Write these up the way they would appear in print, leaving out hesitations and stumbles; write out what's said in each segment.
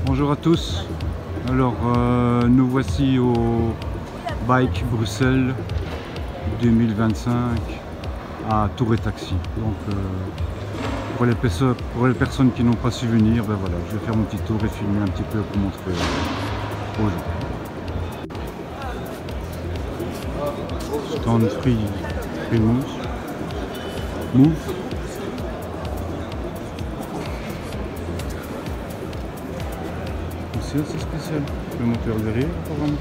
Bonjour à tous. Alors nous voici au Bike Bruxelles 2025 à Tour et Taxi. Donc pour les personnes qui n'ont pas su venir, ben voilà, je vais faire mon petit tour et filmer un petit peu pour montrer aux gens. Stand free move. C'est assez spécial, le moteur derrière apparemment.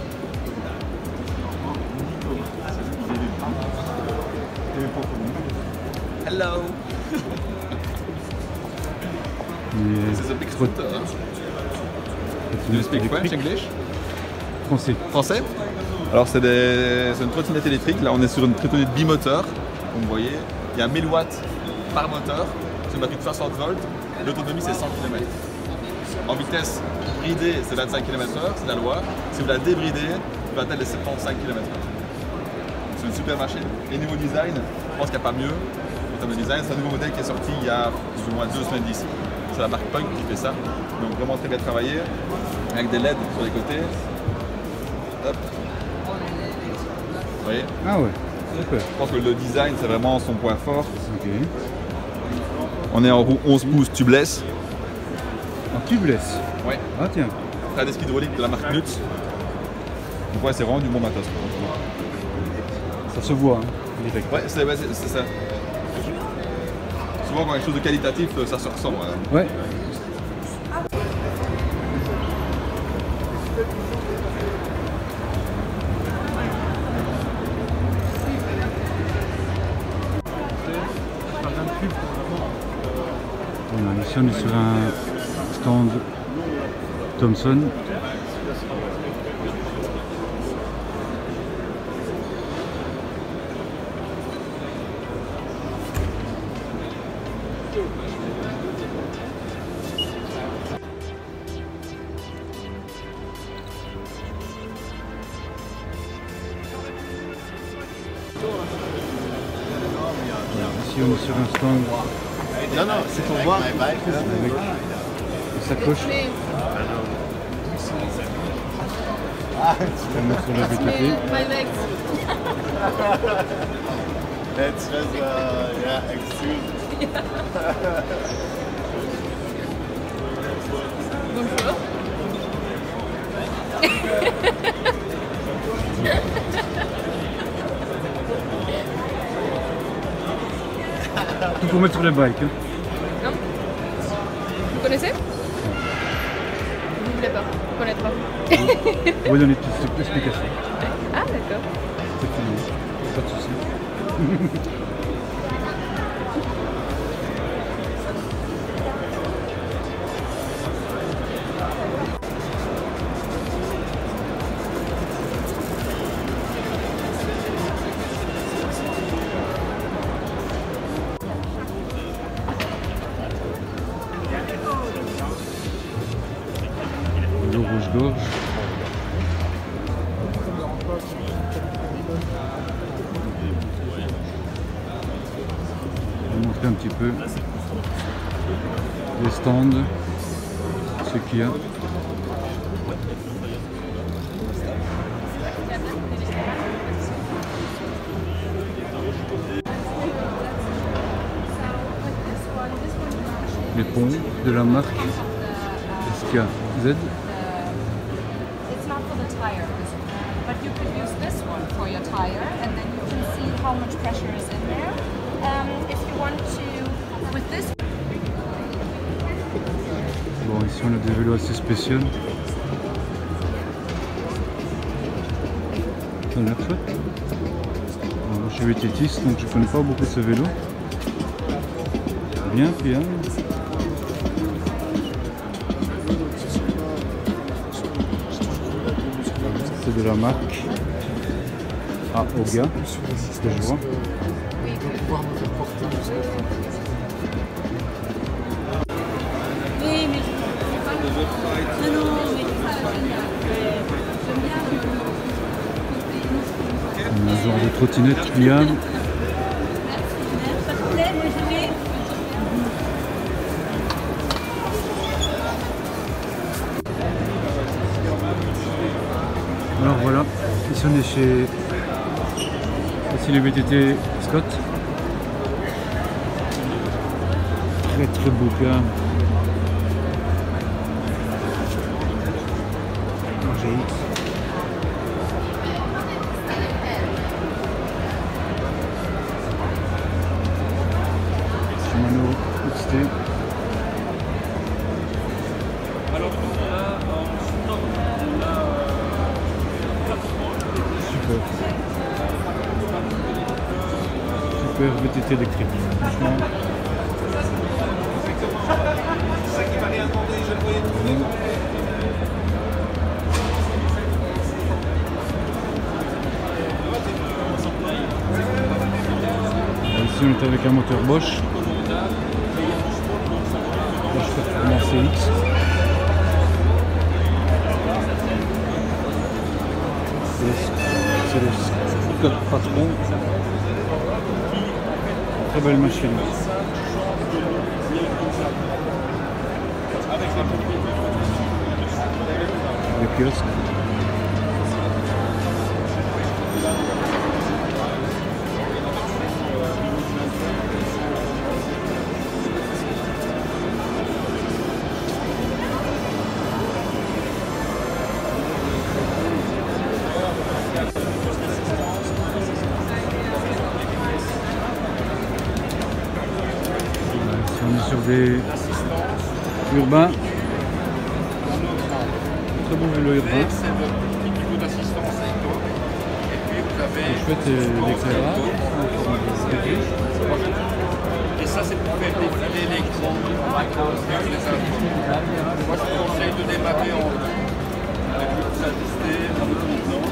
Hello. This is a big scooter. Do you speak French, English? Français. Français? Alors c'est une trottinette électrique. Là on est sur une trottinette bimoteur. Comme vous voyez, il y a 1000 watts par moteur. C'est une batterie de 60 volts. L'autonomie c'est 100 km. En vitesse bridée c'est 25 km/h, c'est la loi. Si vous la débridez, vous atteindre les 75 km/h. C'est une super machine. Et niveau design, je pense qu'il n'y a pas mieux. En termes de design, c'est un nouveau modèle qui est sorti il y a plus ou moins 2 semaines d'ici. C'est la marque Punk qui fait ça. Donc vraiment très bien travaillé. Avec des LED sur les côtés. Hop. Vous voyez? Ah ouais, super. Je pense que le design c'est vraiment son point fort. Ok. On est en roue 11 pouces tubeless. En tubeless? Ouais. Ah tiens. La disque hydraulique de la marque Lutz. Donc ouais, c'est vraiment du bon matos. Ça se voit, hein, direct. Ouais, c'est ça. Souvent quand il y a quelque chose de qualitatif, ça se ressent. Ouais. Voilà, ici on est sur un stand Thomson. Ici on est sur un stand. Non, non, c'est pour voir. Avec des sacoches. Ah, On va mettre sur le BTP. That's just, yeah, excuse. Bonjour. Tout pour mettre sur les bikes. Hein. Non. Vous connaissez? Vous voulez pas connaître pas. On va donner une petite explication. Ah d'accord. C'est fini. Pas de soucis. Le rouge-gorge. Je vais montrer un petit peu les stands, ce qu'il y a. Les ponts de la marque SKZ. It's not for the tire, but you could use this one for your tire, and then you can see how much pressure is in there. If you want to, with this. Bon, ici on a des vélos assez spéciaux. Ça a l'air chouette. Bon, moi, je suis vététiste, donc je connais pas beaucoup de ce vélo. Bien fiable. C'est de la marque Aoga, ce que je vois. Oui, mais je non, non, mais j'aime bien. Un genre de trottinette pliable. Alors voilà, ici on est chez ici les VTT Scott. Très très beau gars. GX. Shimano XT. Super. Super VTT électrique. Franchement. Ici on est avec un moteur Bosch. Bosch Performance CX. C'est le Scott Patron. Très belle machine. Le kiosque. On est sur des urbains. Très bon vélo urbain. C'est votre petit niveau d'assistance avec toi. Et puis vous avez. Le chouette est l'éclairage. Et ça, c'est pour faire défiler l'écran avec les infos. Moi, je vous conseille de démarrer en haut. Avec le plus assisté, en maintenant.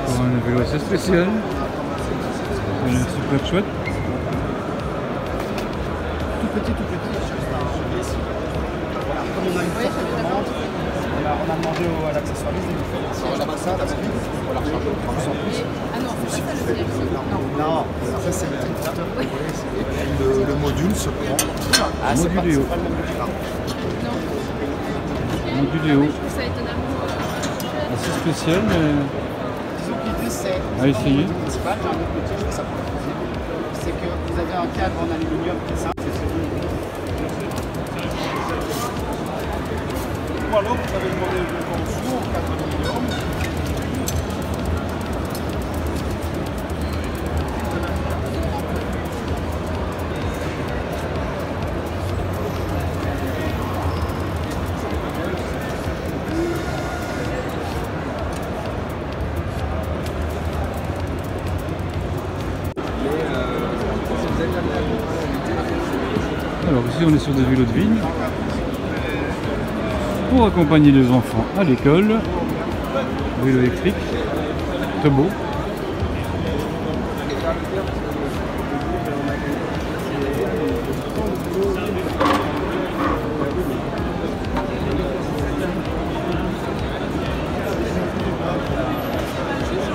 Encore un vélo assez spécial. Il est super chouette. Tout petit. Voilà, comme on a une forte commande, on a demandé à l'accessoiriste de nous faire ça parce que on la recharge en plus. Ah non, c'est pas ça le siège. Non, ça c'est le module se prend. Ah, c'est pas Moduléo. le module. Non. Moduléo. Je trouve ça étonnamment. Assez spécial, mais Disons que l'idée c'est, à essayer. principal, j'ai un autre métier, je fais ça pour la cuisine, c'est que vous avez un cadre en aluminium qui est simple, c'est celui. Ou alors vous avez demandé une convention en cadre aluminium. Alors ici on est sur des vélos de vigne pour accompagner les enfants à l'école. Vélo électrique, très beau.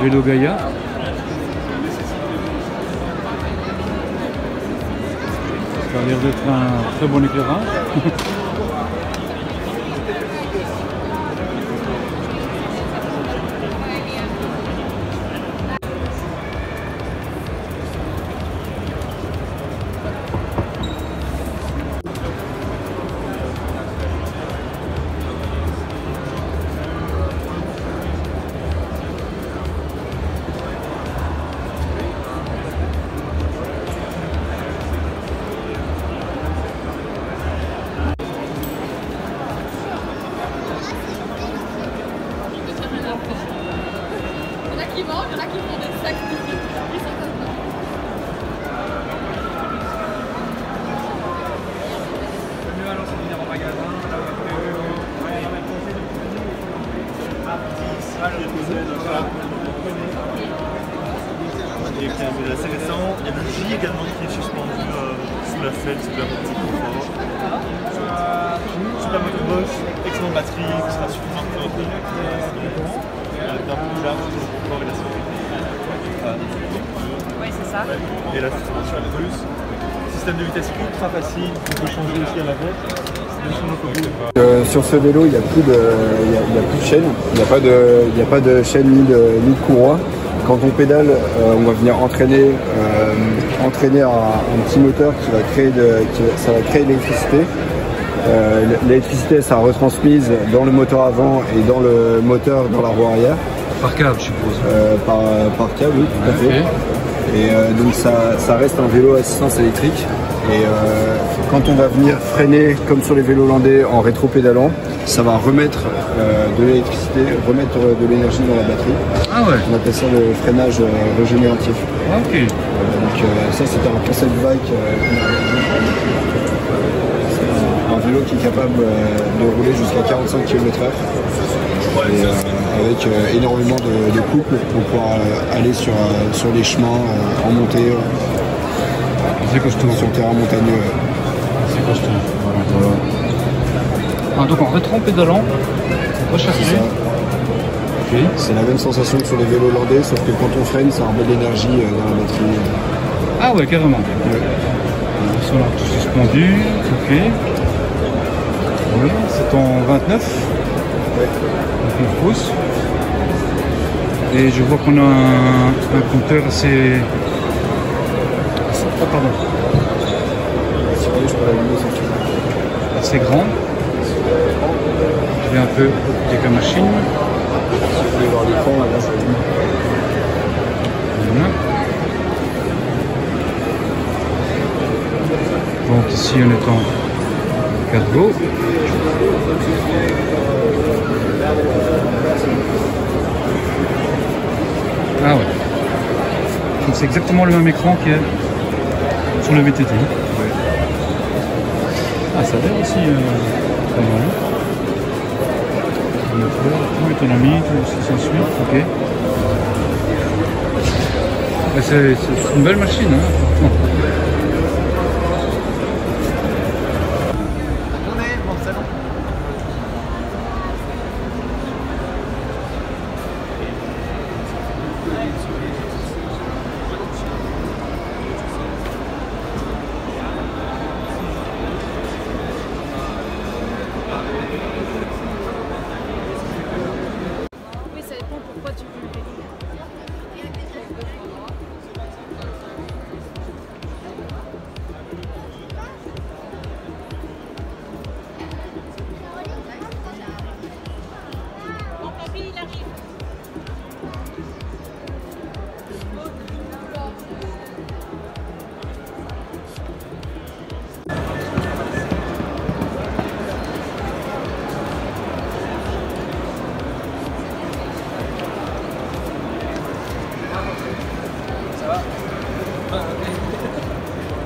Vélo Gaïa. Ça a l'air d'être un très bon éclairage. également, il y a le J également qui est suspendu sous la selle, c'est bien petit confort. Super motobus, excellente batterie qui sera suffisante pour notre bien plus large pour le confort et la sécurité. Oui, c'est ça. Et la suspension en plus. Système de vitesse ultra facile, on peut changer aussi à la vôtre. Sur ce vélo, il n'y a plus de chaîne, il n'y a pas de chaîne ni de courroie. Quand on pédale, on va venir entraîner un petit moteur qui va créer de l'électricité. L'électricité sera retransmise dans le moteur avant et dans le moteur dans la roue arrière. Par câble, je suppose. Par câble, oui, tout à fait. Okay. Et donc ça reste un vélo à assistance électrique. Et quand on va venir freiner, comme sur les vélos hollandais, en rétro-pédalant, ça va remettre de l'électricité, remettre de l'énergie dans la batterie. Ah ouais. On appelle ça le freinage régénératif. Ok. Donc ça, c'était un concept bike un vélo qui est capable de rouler jusqu'à 45 km/h. Et avec énormément de couple pour pouvoir aller sur les chemins en montée. C'est costaud. Sur le terrain montagneux. C'est costaud. Voilà. Ah, donc en rétro-pédalant, rechercher. Okay. C'est la même sensation que sur les vélos hollandais, sauf que quand on freine, ça remet de l'énergie dans la batterie. Ah ouais, carrément. Ouais. Ils sont là, tout suspendu, ok. Oui, c'est en 29. Ouais. 29 pouces. Et je vois qu'on a un compteur assez... Oh, pardon. Assez grand. Je vais un peu avec la machine. Vous pouvez voir l'écran, là, ça dit. Voilà. Donc ici on est en cargo. Ah ouais. Donc c'est exactement le même écran qu'il y a sur le VTT. Ouais. Ah, ça a l'air aussi pas mal. Tout autonomie, tout ce qui s'ensuit. Ok. C'est une belle machine. Hein.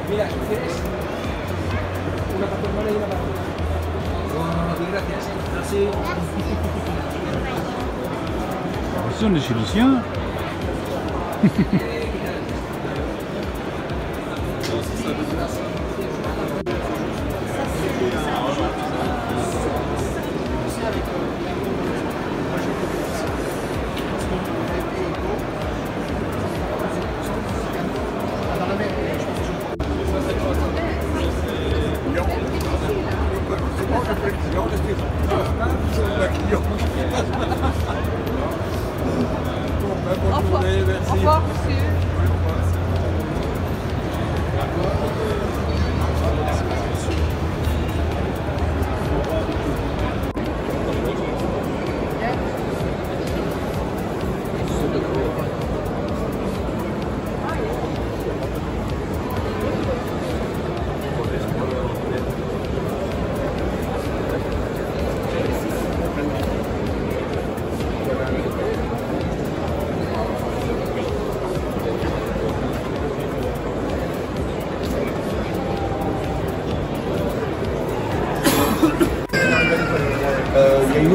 Mira, ¿quieres? Una para tu hermana y una para ti. Oh, gracias. Así. Attention, les Chiliciens. Au revoir, monsieur.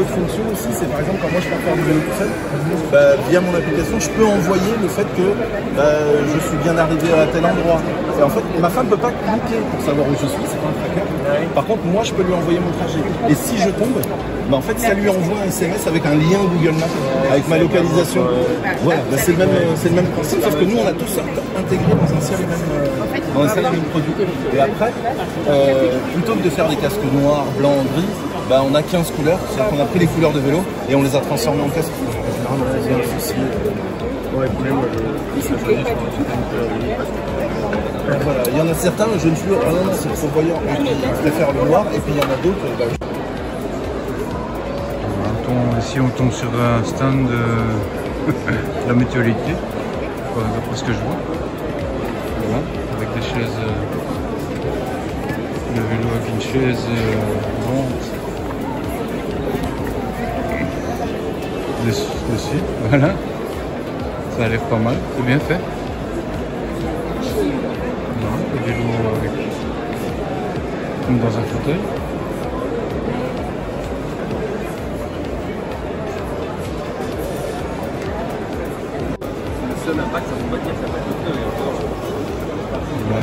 autre fonction aussi, c'est par exemple quand moi je pars faire du vélo tout seul, bah, via mon application, je peux envoyer le fait que je suis bien arrivé à tel endroit. Et en fait, ma femme ne peut pas cliquer pour savoir où je suis, c'est pas un tracker. Par contre, moi je peux lui envoyer mon trajet. Et si je tombe, bah, en fait, ça lui envoie un SMS avec un lien Google Maps, avec ma localisation. Voilà, bah, c'est le même principe, sauf que nous on a tout ça intégré dans un seul et même produit. Et après, plutôt que de faire des casques noirs, blancs, gris, bah, on a 15 couleurs, c'est-à-dire qu'on a pris les couleurs de vélo et on les a transformées en casques. Voilà, il y en a certains, je ne suis rien, c'est trop voyant, je préfère le noir, et puis il y en a d'autres. Bah, ici on tombe sur un stand de la mutualité, d'après ce que je vois. Voilà, avec des chaises, le vélo avec une chaise ronde dessus, voilà. Ça a l'air pas mal, c'est bien fait. Voilà, le vélo avec, comme dans un fauteuil.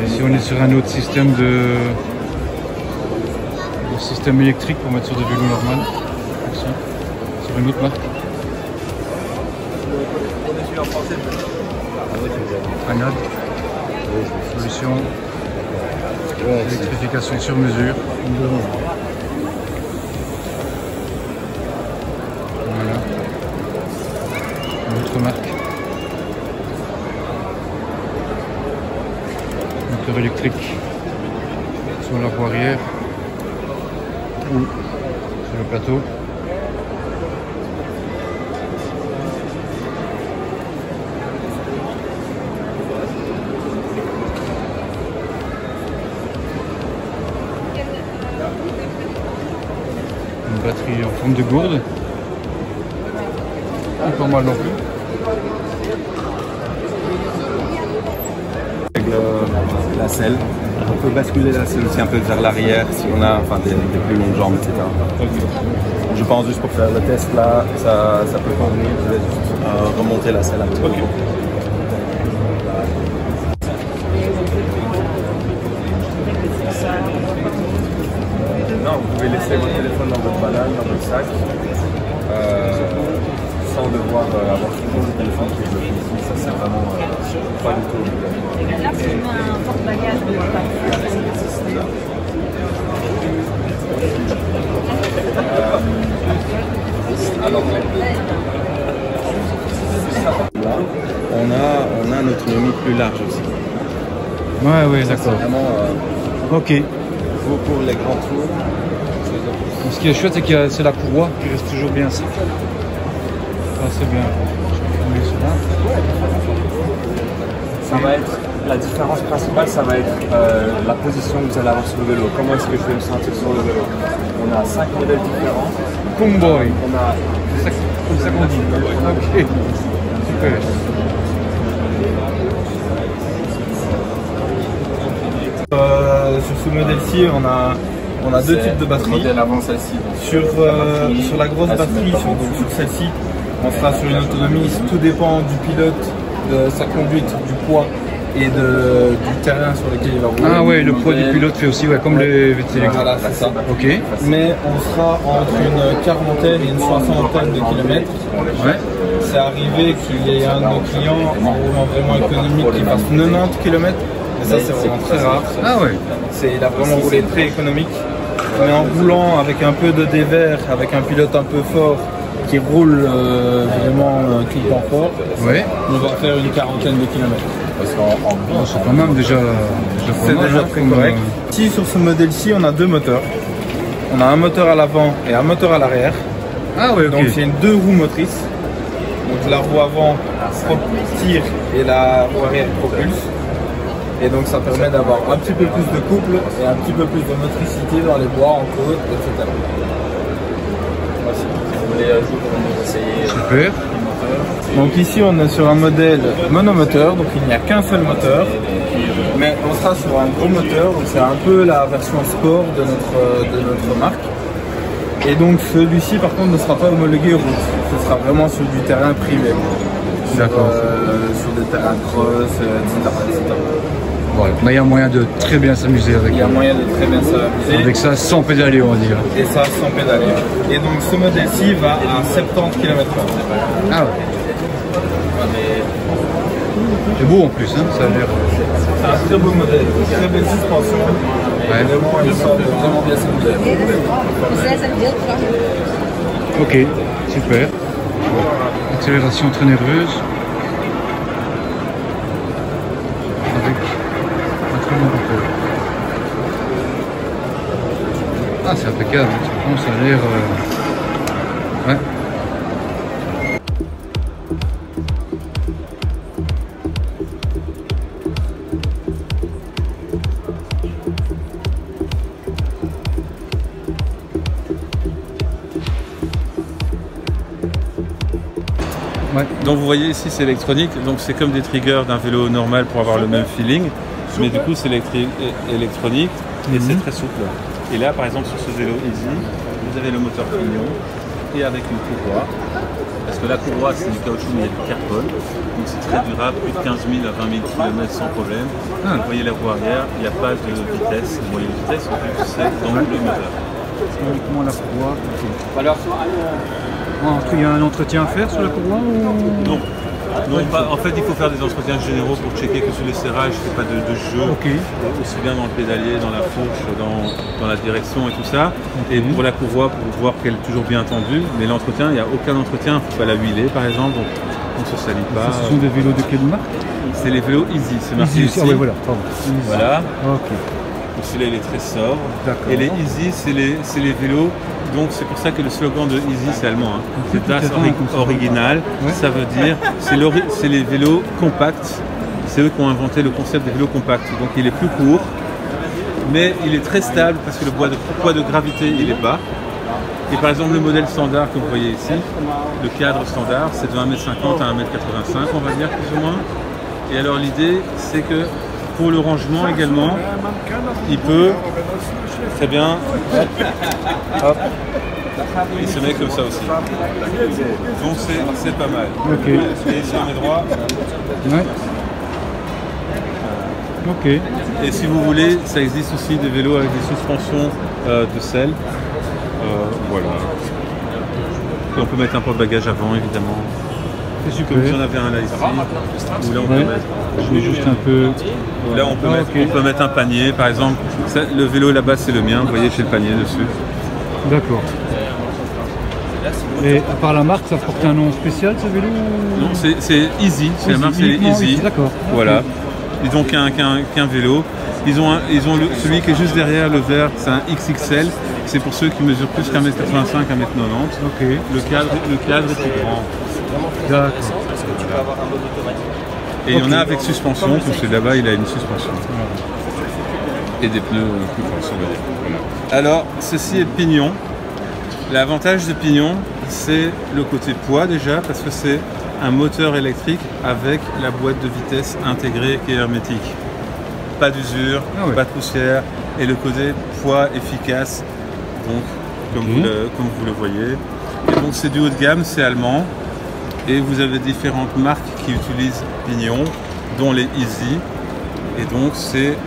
Ici on est sur un autre système système électrique pour mettre sur des vélos normales. Ici, sur une autre marque. Anad, solution électrification sur mesure. Voilà. Une autre marque. Moteur électrique sur la roue arrière ou sur le plateau. Une batterie en forme de gourde. Pas mal non plus. La selle. On peut basculer la selle aussi un peu vers l'arrière si on a des plus longues jambes, etc. Je pense juste pour faire le test là, ça peut convenir. Je vais juste remonter la selle un petit peu. Non, vous pouvez laisser votre téléphone dans votre banane, dans votre sac, sans devoir avoir toujours le téléphone qui est bloqué ici. Ça c'est vraiment pas du tout. Là, c'est un porte-bagages. On a une autonomie plus large aussi. Ouais, d'accord. Vraiment, ok. Pour les grands tours. Ce qui est chouette, c'est que c'est la courroie qui reste toujours bien sec. Ça, c'est bien. Ça va être, la différence principale, ça va être la position que vous allez avoir sur le vélo. Comment est-ce que je vais me sentir sur le vélo? On a 5 modèles différents. Comboy. On a... C'est ça qu'on dit. Ok. Super. Sur ce modèle-ci, on a deux types de batteries. Avant celle-ci. Sur la grosse batterie, sur celle-ci, on sera sur une autonomie, tout dépend du pilote, de sa conduite, du poids et du terrain sur lequel il va rouler. Ah ouais, le poids du pilote fait aussi, comme les VTT. Voilà, c'est ça. Ok. Mais on sera entre une quarantaine et une soixantaine de kilomètres. Ouais. C'est arrivé qu'il y ait un de nos clients en roulant vraiment économique qui fasse 90 km. Mais ça, c'est vraiment très rare. Ah ouais. Il a vraiment roulé très économique. Mais en roulant avec un peu de dévers, avec un pilote un peu fort, qui roule vraiment tout le temps fort, ouais. On va faire une quarantaine de kilomètres. C'est quand même déjà très correct. Ici, sur ce modèle-ci, on a deux moteurs. On a un moteur à l'avant et un moteur à l'arrière. Ah ouais, ok. Donc c'est deux roues motrices. Donc la roue avant tire et la roue arrière propulse. Et donc ça permet d'avoir un petit peu plus de couple et un petit peu plus de motricité dans les bois, en côte, etc. Voici. Vous voulez essayer. Super. Donc ici on est sur un modèle monomoteur, donc il n'y a qu'un seul moteur. Mais on sera sur un gros moteur, donc c'est un peu la version sport de notre marque. Et donc celui-ci par contre ne sera pas homologué route, ce sera vraiment sur du terrain privé. D'accord. Sur des terrains cross, etc. Voilà. Mais il y a moyen de très bien s'amuser avec. Il y a moyen de très bien s'amuser. Avec ça sans pédaler, on va dire. Et ça sans pédaler. Et donc ce modèle-ci va à 70 km/h. Ah ouais. C'est beau en plus, hein, ça a l'air. C'est un très beau modèle, très belle suspension. Ouais. Vraiment, il sort vraiment bien s'amuser. Ok, super. Accélération très nerveuse. Avec un très bon moteur. Ah, c'est impeccable. Ça a l'air. Ouais. Ouais. Donc vous voyez ici c'est électronique, donc c'est comme des triggers d'un vélo normal pour avoir le même feeling, mais du coup c'est électronique et c'est très souple. Et là par exemple sur ce vélo Easy, vous avez le moteur pignon et avec une courroie, parce que la courroie c'est du caoutchouc mais il y a du carbone, donc c'est très durable, plus de 15 000 à 20 000 km sans problème. Vous voyez la roue arrière, il n'y a pas de vitesse, de moyenne vitesse, c'est dans le moteur. C'est uniquement la courroie. Alors, il y a un entretien à faire sur la courroie ou... Non. Non, pas, en fait, il faut faire des entretiens généraux pour checker que sur les serrages, il n'y a pas de jeu, aussi bien dans le pédalier, dans la fourche, dans la direction et tout ça. Et pour la courroie, pour voir qu'elle est toujours bien tendue. Mais l'entretien, il n'y a aucun entretien, il ne faut pas la huiler par exemple, donc on ne se salit pas. Ce sont des vélos de quelle marque? C'est les vélos Easy, c'est marqué ici. Ah ouais, voilà, pardon. Voilà. Ok. Donc celui-là, il est très sobre. Et les Easy, c'est les vélos. Donc c'est pour ça que le slogan de Easy c'est allemand, hein. C'est Das Original, ouais. Ça veut dire c'est les vélos compacts, c'est eux qui ont inventé le concept des vélos compacts. Donc il est plus court, mais il est très stable parce que le poids de gravité il est bas. Et par exemple le modèle standard que vous voyez ici, le cadre standard c'est de 1,50 m à 1,85 m on va dire plus ou moins. Et alors l'idée c'est que pour le rangement également, il peut très bien, hop, il se met comme ça aussi. Donc c'est pas mal. Ok. Et si on est droit. Ouais. Ok. Et si vous voulez, ça existe aussi des vélos avec des suspensions de selle. Voilà. Et on peut mettre un porte-bagages avant évidemment. C'est super. Comme vous en avez un là ici. Où là on peut mettre. Je vais juste un peu. Là on peut mettre un panier par exemple. Ça, le vélo là-bas c'est le mien, vous voyez j'ai le panier dessus. D'accord. Et à part la marque, ça porte un nom spécial ce vélo? Non, c'est Easy, c'est la marque c'est Easy. D'accord. Voilà. Ils ont qu'un vélo. Ils ont celui qui est juste derrière le vert, c'est un XXL. C'est pour ceux qui mesurent plus qu'1,85 m, 1,90 m. Ok. Le cadre est plus grand. D'accord. Et il y en a avec suspension, comme celui là-bas, il a une suspension. Et des pneus plus forts. Voilà. Alors, ceci est le pignon. L'avantage du pignon, c'est le côté poids déjà, parce que c'est un moteur électrique avec la boîte de vitesse intégrée qui est hermétique. Pas d'usure, pas de poussière, et le côté poids efficace, donc comme vous le voyez. Et donc c'est du haut de gamme, c'est allemand. Et vous avez différentes marques qui utilisent pignon, dont les Easy. Et donc c'est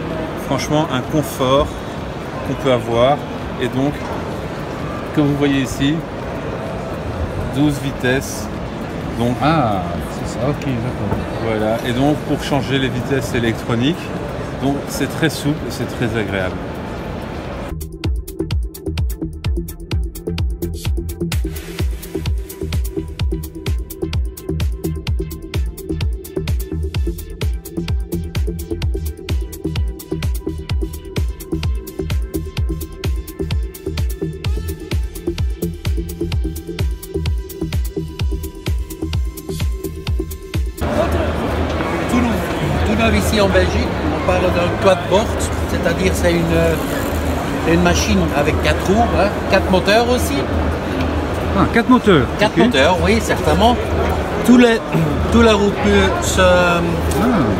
franchement un confort qu'on peut avoir. Et donc, comme vous voyez ici, 12 vitesses. Donc, c'est ça, ok, d'accord. Voilà, et donc pour changer les vitesses électroniques, donc c'est très souple et c'est très agréable. Ici en Belgique, on parle d'un quadboard, c'est-à-dire c'est une machine avec 4 roues, 4 moteurs aussi. Ah, 4 moteurs. 4 moteurs, oui, certainement. Tous les roues peuvent se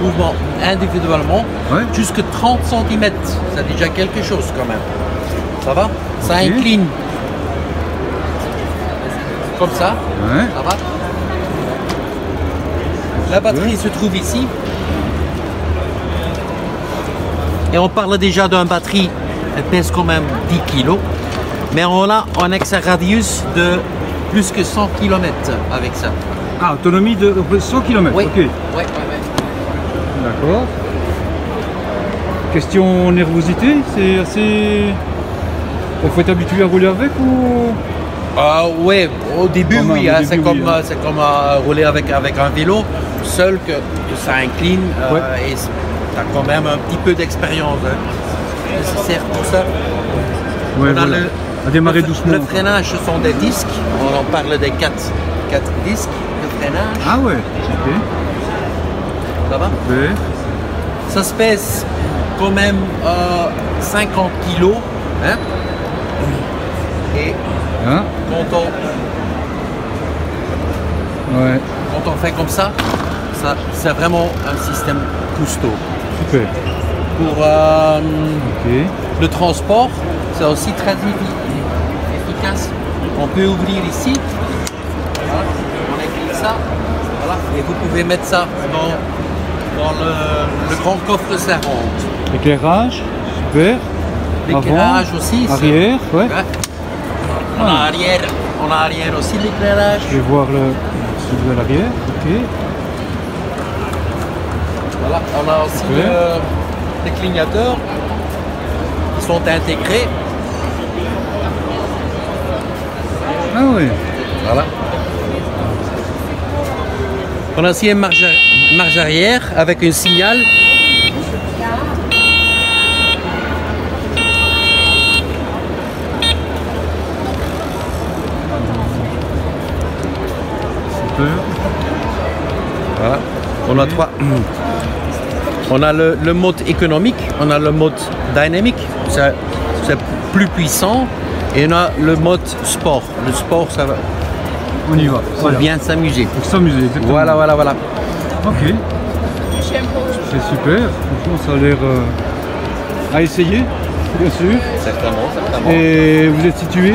mouvement individuellement, jusqu'à 30 cm. C'est déjà quelque chose quand même. Ça va? Ça incline comme ça. Ouais. Ça va. La batterie se trouve ici. Et on parle déjà d'une batterie, elle pèse quand même 10 kg. Mais on a un axe radius de plus que 100 km avec ça. Ah, autonomie de 100 km, Oui. ok. Ouais. D'accord. Question nervosité, c'est assez... Il faut être habitué à rouler avec ou... Oui, au début, Comme oui, au hein, début, c'est comme, oui, hein. rouler avec un vélo, seul que ça incline et tu as quand même un petit peu d'expérience nécessaire pour ça. Ouais, On a voilà. À démarrer doucement. Le freinage, ce sont des disques, on en parle des 4 disques de freinage. Ah ouais, ok. Ça va? Ouais. Ça se pèse quand même 50 kilos. Hein? Et Hein? Quand on fait comme ça, c'est vraiment un système costaud. Super. Pour le transport, c'est aussi très efficace. On peut ouvrir ici, voilà. On écrit ça, voilà. Et vous pouvez mettre ça dans le grand coffre serrant. Éclairage, super. L'éclairage Avant, aussi. arrière, ouais. On a arrière aussi l'éclairage. Je vais voir celui de l'arrière, ok. Voilà, on a aussi les clignoteurs qui sont intégrés. Ah oui. Voilà. On a aussi une marge arrière avec un signal. Voilà. On a trois. On a le mode économique, on a le mode dynamique, c'est plus puissant, et on a le mode sport. Le sport, ça va. On y va. Pour bien s'amuser. Pour s'amuser, exactement. Voilà. Ok. C'est super. Franchement, ça a l'air à essayer, bien sûr. Certainement. Et vous êtes situé?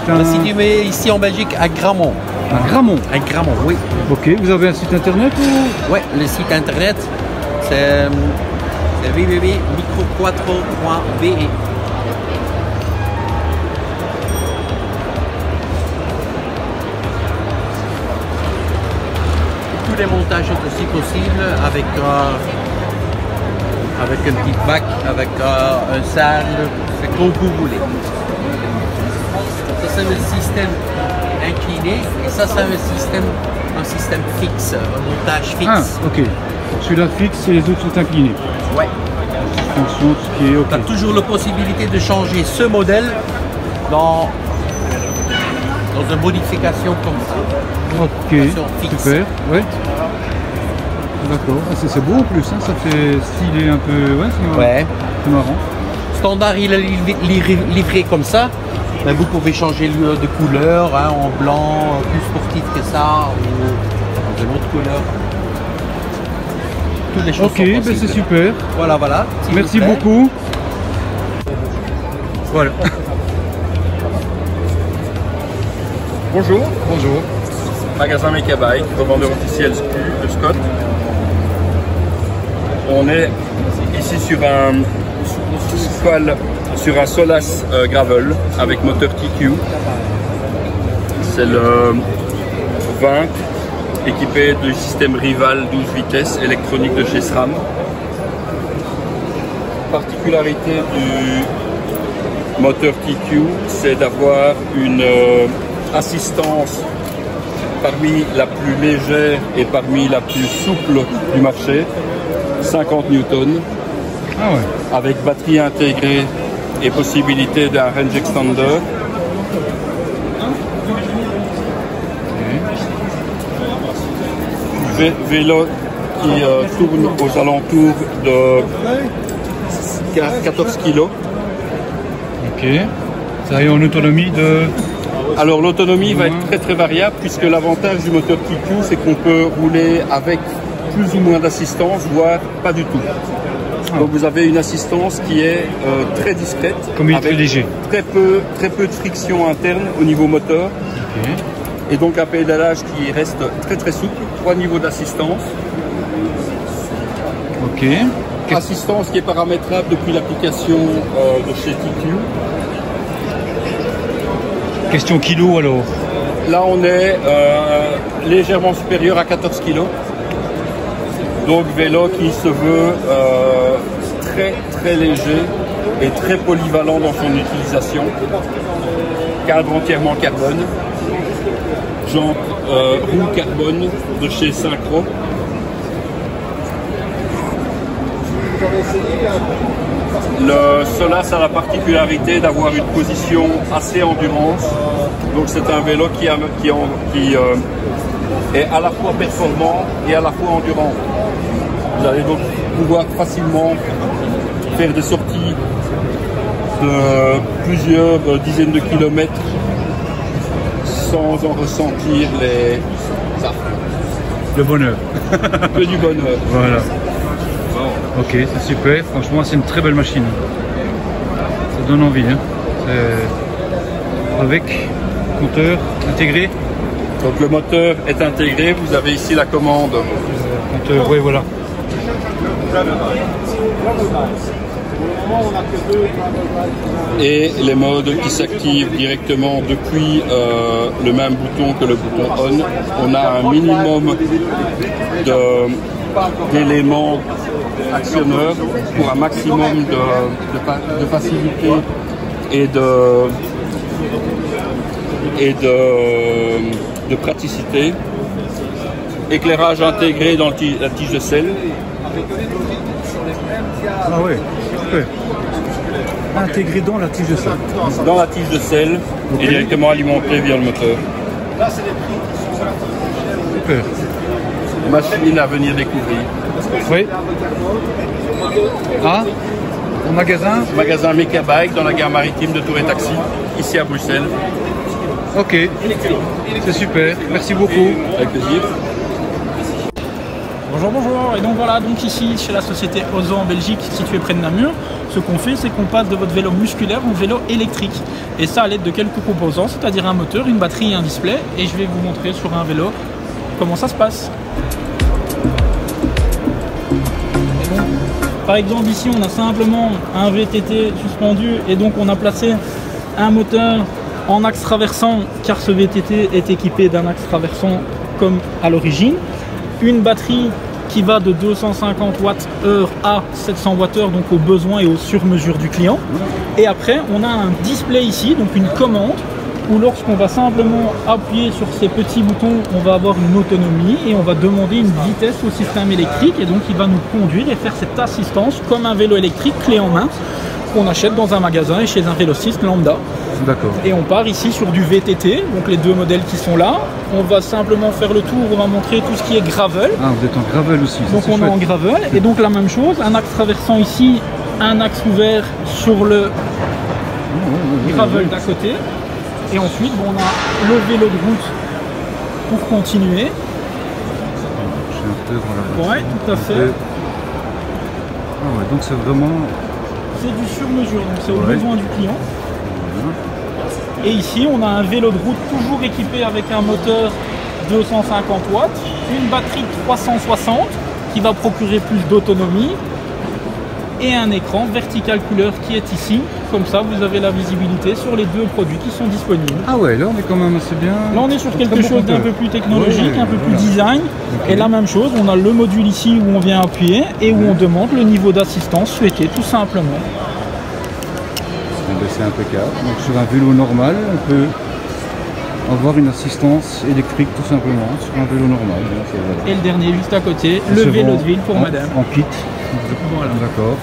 On est situé ici en Belgique à Gramont. À Gramont? À Gramont, oui. Ok, vous avez un site internet ou... Ouais, le site internet, c'est www.microquattro.be. Tous les montages sont aussi possibles avec un petit bac, avec un salle, c'est comme vous voulez. Ça c'est le système incliné et ça c'est un système fixe, un montage fixe. Ah, ok. Celui-là fixe et les autres sont inclinés. Ouais. En fonction de ce qui est ok. Tu as toujours la possibilité de changer ce modèle dans une modification comme ça. Ok, super. Ouais. D'accord. Ah, c'est beau en plus, hein. Ça fait stylé un peu. Ouais, c'est marrant. Standard, il est livré comme ça. Mais vous pouvez changer de couleur, hein, en blanc, plus sportif que ça, ou dans une autre couleur. Toutes les choses sont possibles. Ok, c'est super. Voilà. Merci beaucoup. Voilà. Bonjour. Magasin Mekabike, revendeur officiel de Scott. On est ici sur un Solas Gravel avec moteur TQ. C'est le 20 équipé du système Rival 12 vitesses électronique de chez SRAM. Particularité du moteur TQ, c'est d'avoir une assistance parmi la plus légère et parmi la plus souple du marché, 50 newtons, avec batterie intégrée et possibilité d'un range extender. Vélo qui tourne aux alentours de 14 kg. Ok. Ça est en autonomie de... Alors l'autonomie va être très variable puisque l'avantage du moteur TQ c'est qu'on peut rouler avec plus ou moins d'assistance, voire pas du tout. Donc vous avez une assistance qui est très discrète, comme il est avec très léger. Très peu de friction interne au niveau moteur. Et donc un pédalage qui reste très très souple, 3 niveaux d'assistance. Ok. Assistance qui est paramétrable depuis l'application de chez TQ. Question kilo alors. Là on est légèrement supérieur à 14 kg. Donc vélo qui se veut très très léger et très polyvalent dans son utilisation. Cadre entièrement carbone. Jantes roue carbone de chez Synchro. Le Solas a la particularité d'avoir une position assez endurance. Donc c'est un vélo qui est à la fois performant et à la fois endurant. Vous allez donc pouvoir facilement faire des sorties de plusieurs dizaines de kilomètres sans en ressentir le bonheur. Que du bonheur. Voilà. Ok, c'est super. Franchement, c'est une très belle machine. Ça donne envie. Hein. Avec moteur intégré. Donc le moteur est intégré. Vous avez ici la commande. Moteur, oui, voilà. Et les modes qui s'activent directement depuis le même bouton que le bouton on. On a un minimum d'éléments actionneurs pour un maximum de facilité et de praticité. Éclairage intégré dans la tige de selle. Ah oui, super. Intégré dans la tige de selle. Dans la tige de selle et directement alimenté via le moteur. Super. Machine à venir découvrir. Oui. Ah, au magasin Magasin Mekabike dans la gare maritime de Tour et Taxi, ici à Bruxelles. Ok, c'est super. Merci beaucoup. Avec plaisir. Bonjour, bonjour, et donc voilà, donc ici chez la société Ozo en Belgique, située près de Namur, ce qu'on fait c'est qu'on passe de votre vélo musculaire au vélo électrique. Et ça à l'aide de quelques composants, c'est-à-dire un moteur, une batterie et un display. Et je vais vous montrer sur un vélo comment ça se passe. Et donc, par exemple ici on a simplement un VTT suspendu et donc on a placé un moteur en axe traversant car ce VTT est équipé d'un axe traversant comme à l'origine. Une batterie qui va de 250 Wh à 700 Wh, donc aux besoins et aux sur-mesures du client. Et après, on a un display ici, donc une commande, où lorsqu'on va simplement appuyer sur ces petits boutons, on va avoir une autonomie et on va demander une vitesse au système électrique. Et donc, il va nous conduire et faire cette assistance comme un vélo électrique clé en main qu'on achète dans un magasin et chez un vélociste lambda. D'accord. Et on part ici sur du VTT, donc les deux modèles qui sont là. On va simplement faire le tour, on va montrer tout ce qui est gravel. Ah, vous êtes en gravel aussi. Donc on est en gravel. Et donc la même chose, un axe traversant ici, un axe ouvert sur le gravel d'à côté. Et ensuite, bon, on a le vélo de route pour continuer. J'ai un peu dans la ouais, tout à fait. Ah ouais, donc c'est vraiment... C'est du sur-mesure, donc c'est au besoin du client. Et ici, on a un vélo de route toujours équipé avec un moteur 250 watts, une batterie 360 qui va procurer plus d'autonomie et un écran vertical couleur qui est ici. Comme ça, vous avez la visibilité sur les deux produits qui sont disponibles. Ah ouais, là on est quand même assez bien. Là, on est sur quelque chose d'un peu plus technologique, un peu plus design. Okay. Et la même chose, on a le module ici où on vient appuyer et où on demande le niveau d'assistance souhaité, tout simplement. C'est impeccable. Donc sur un vélo normal, on peut avoir une assistance électrique tout simplement sur un vélo normal. Et le dernier juste à côté, le vélo de ville pour madame. En kit. Voilà. D'accord.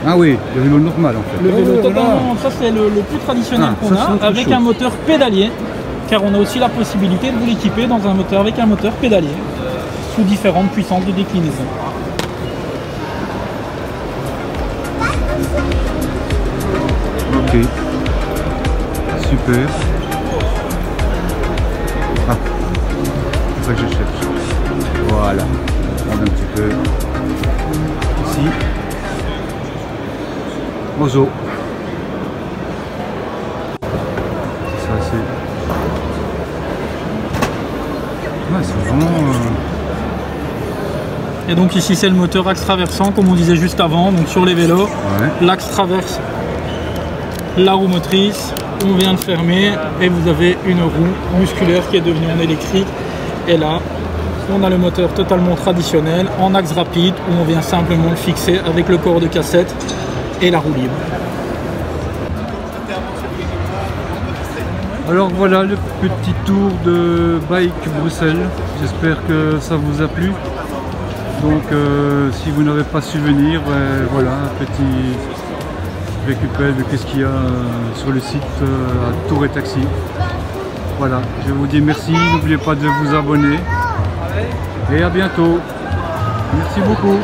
Ah oui, le vélo normal en fait. Le vélo totalement, ça c'est le plus traditionnel qu'on a, avec un moteur pédalier, car on a aussi la possibilité de vous l'équiper dans un moteur avec un moteur pédalier, sous différentes puissances de déclinaison. Ok, super. Ah, c'est ça que je cherche. Voilà, on va prendre un petit peu ici. Ozo. Ça c'est Et donc ici c'est le moteur axe traversant comme on disait juste avant, donc sur les vélos, l'axe traverse la roue motrice, on vient de fermer et vous avez une roue musculaire qui est devenue en électrique. Et là, on a le moteur totalement traditionnel en axe rapide où on vient simplement le fixer avec le corps de cassette et la roue libre. Alors voilà le petit tour de Bike Bruxelles, j'espère que ça vous a plu. Donc si vous n'avez pas su venir, voilà un petit récupéré de qu'est-ce qu'il y a sur le site à Tour et Taxi. Voilà, je vous dis merci, n'oubliez pas de vous abonner et à bientôt. Merci beaucoup.